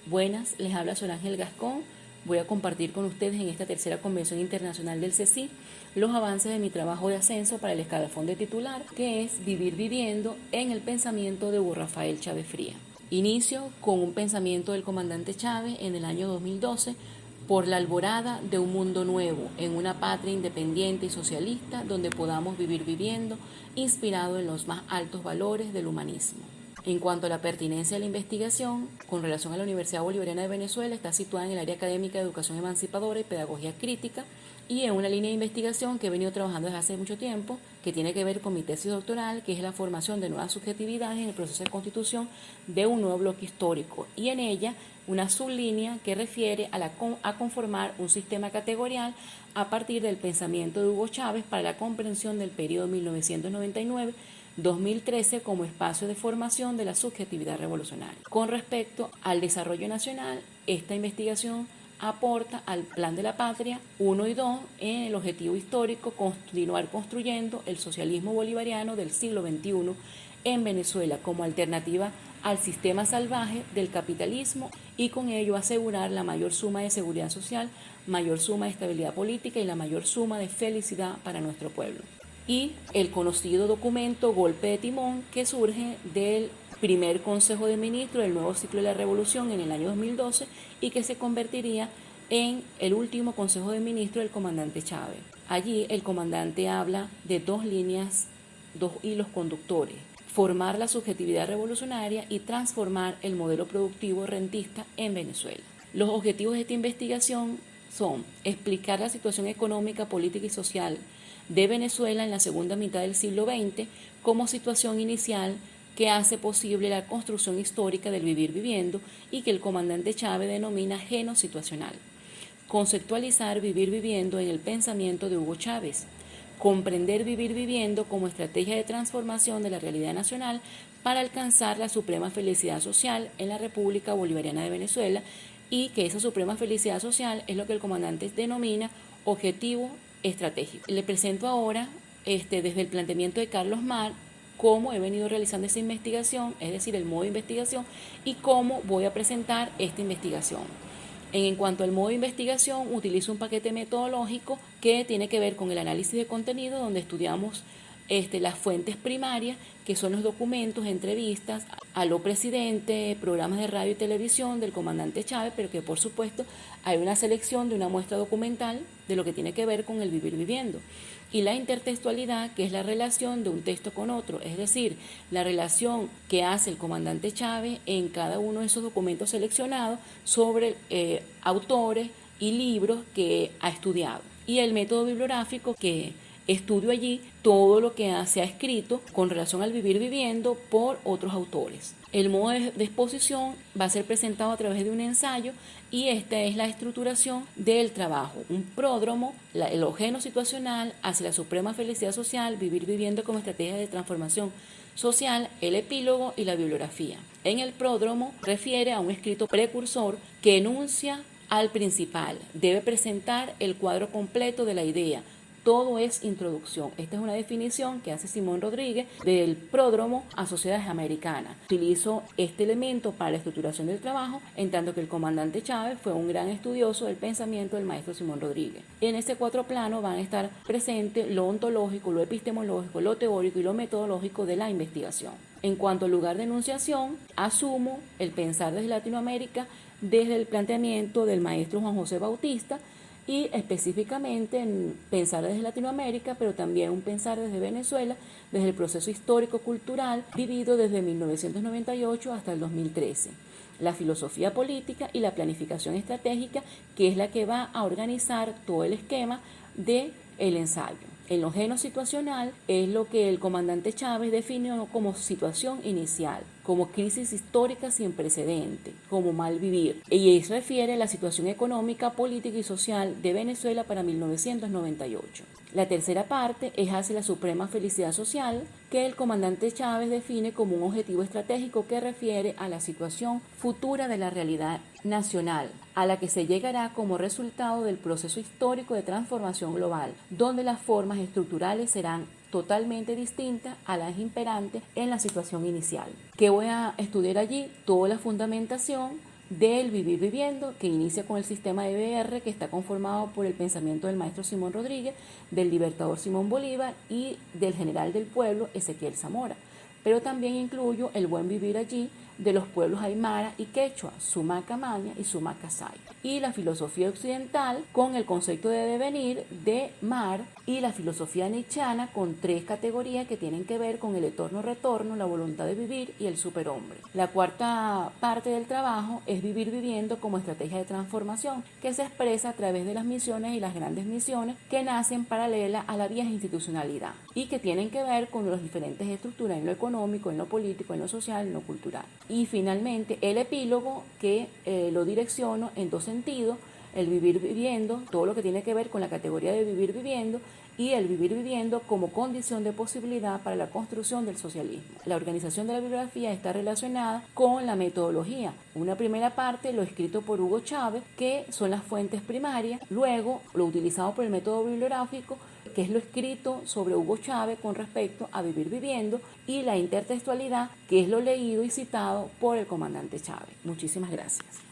Buenas, les habla Sor Ángel Gascón. Voy a compartir con ustedes en esta tercera convención internacional del CECI los avances de mi trabajo de ascenso para el escalafón de titular, que es Vivir viviendo en el pensamiento de Hugo Rafael Chávez Fría. Inicio con un pensamiento del comandante Chávez en el año 2012 por la alborada de un mundo nuevo, en una patria independiente y socialista donde podamos vivir viviendo, inspirado en los más altos valores del humanismo. En cuanto a la pertinencia de la investigación, con relación a la Universidad Bolivariana de Venezuela, está situada en el área académica de educación emancipadora y pedagogía crítica y en una línea de investigación que he venido trabajando desde hace mucho tiempo, que tiene que ver con mi tesis doctoral, que es la formación de nuevas subjetividades en el proceso de constitución de un nuevo bloque histórico, y en ella una sublínea que refiere a conformar un sistema categorial a partir del pensamiento de Hugo Chávez para la comprensión del periodo 1999-2013 como espacio de formación de la subjetividad revolucionaria. Con respecto al desarrollo nacional, esta investigación aporta al Plan de la Patria 1 y 2 en el objetivo histórico continuar construyendo el socialismo bolivariano del siglo XXI en Venezuela como alternativa al sistema salvaje del capitalismo y con ello asegurar la mayor suma de seguridad social, mayor suma de estabilidad política y la mayor suma de felicidad para nuestro pueblo. Y el conocido documento Golpe de Timón, que surge del primer Consejo de Ministros del nuevo ciclo de la Revolución en el año 2012 y que se convertiría en el último Consejo de Ministros del comandante Chávez. Allí el comandante habla de dos líneas, dos hilos conductores: formar la subjetividad revolucionaria y transformar el modelo productivo rentista en Venezuela. Los objetivos de esta investigación son explicar la situación económica, política y social de Venezuela en la segunda mitad del siglo XX como situación inicial que hace posible la construcción histórica del vivir viviendo y que el comandante Chávez denomina genosituacional. Conceptualizar vivir viviendo en el pensamiento de Hugo Chávez. Comprender vivir viviendo como estrategia de transformación de la realidad nacional para alcanzar la suprema felicidad social en la República Bolivariana de Venezuela, y que esa suprema felicidad social es lo que el comandante denomina objetivo estratégico. Le presento ahora, desde el planteamiento de Carlos Marx, cómo he venido realizando esa investigación, es decir, el modo de investigación, y cómo voy a presentar esta investigación. En cuanto al modo de investigación, utilizo un paquete metodológico que tiene que ver con el análisis de contenido, donde estudiamos las fuentes primarias, que son los documentos, entrevistas, aló presidente, programas de radio y televisión del comandante Chávez, pero que por supuesto hay una selección de una muestra documental de lo que tiene que ver con el vivir viviendo. Y la intertextualidad, que es la relación de un texto con otro, es decir, la relación que hace el comandante Chávez en cada uno de esos documentos seleccionados sobre autores y libros que ha estudiado. Y el método bibliográfico, que estudio allí todo lo que se ha escrito con relación al vivir viviendo por otros autores. El modo de exposición va a ser presentado a través de un ensayo, y esta es la estructuración del trabajo: un pródromo, el ogeno situacional hacia la suprema felicidad social, vivir viviendo como estrategia de transformación social, el epílogo y la bibliografía. En el pródromo refiere a un escrito precursor que enuncia al principal, debe presentar el cuadro completo de la idea. Todo es introducción. Esta es una definición que hace Simón Rodríguez del pródromo a sociedades americanas. Utilizo este elemento para la estructuración del trabajo, en tanto que el comandante Chávez fue un gran estudioso del pensamiento del maestro Simón Rodríguez. En este cuatro planos van a estar presentes lo ontológico, lo epistemológico, lo teórico y lo metodológico de la investigación. En cuanto al lugar de enunciación, asumo el pensar desde Latinoamérica desde el planteamiento del maestro Juan José Bautista, y específicamente en pensar desde Latinoamérica, pero también un pensar desde Venezuela, desde el proceso histórico-cultural vivido desde 1998 hasta el 2013. La filosofía política y la planificación estratégica, que es la que va a organizar todo el esquema del ensayo. El ogeno situacional es lo que el comandante Chávez definió como situación inicial, como crisis histórica sin precedente, como mal vivir. Y eso refiere a la situación económica, política y social de Venezuela para 1998. La tercera parte es hacia la suprema felicidad social, que el comandante Chávez define como un objetivo estratégico que refiere a la situación futura de la realidad nacional, a la que se llegará como resultado del proceso histórico de transformación global, donde las formas estructurales serán totalmente distintas a las imperantes en la situación inicial. ¿Qué voy a estudiar allí? Toda la fundamentación del vivir viviendo, que inicia con el sistema EBR, que está conformado por el pensamiento del maestro Simón Rodríguez, del libertador Simón Bolívar y del general del pueblo Ezequiel Zamora. Pero también incluyo el buen vivir allí de los pueblos aymara y quechua, Sumaca Maña y Sumaca Say. Y la filosofía occidental con el concepto de devenir de Mar y la filosofía nietzscheana con 3 categorías que tienen que ver con el eterno retorno, la voluntad de vivir y el superhombre. La cuarta parte del trabajo es vivir viviendo como estrategia de transformación que se expresa a través de las misiones y las grandes misiones que nacen paralela a la vieja institucionalidad y que tienen que ver con las diferentes estructuras en lo económico, en lo político, en lo social, en lo cultural. Y finalmente el epílogo que lo direcciono en 2 sentidos, el vivir viviendo, todo lo que tiene que ver con la categoría de vivir viviendo y el vivir viviendo como condición de posibilidad para la construcción del socialismo. La organización de la bibliografía está relacionada con la metodología. Una primera parte, lo escrito por Hugo Chávez, que son las fuentes primarias, luego lo utilizado por el método bibliográfico, que es lo escrito sobre Hugo Chávez con respecto a vivir viviendo, y la intertextualidad, que es lo leído y citado por el comandante Chávez. Muchísimas gracias.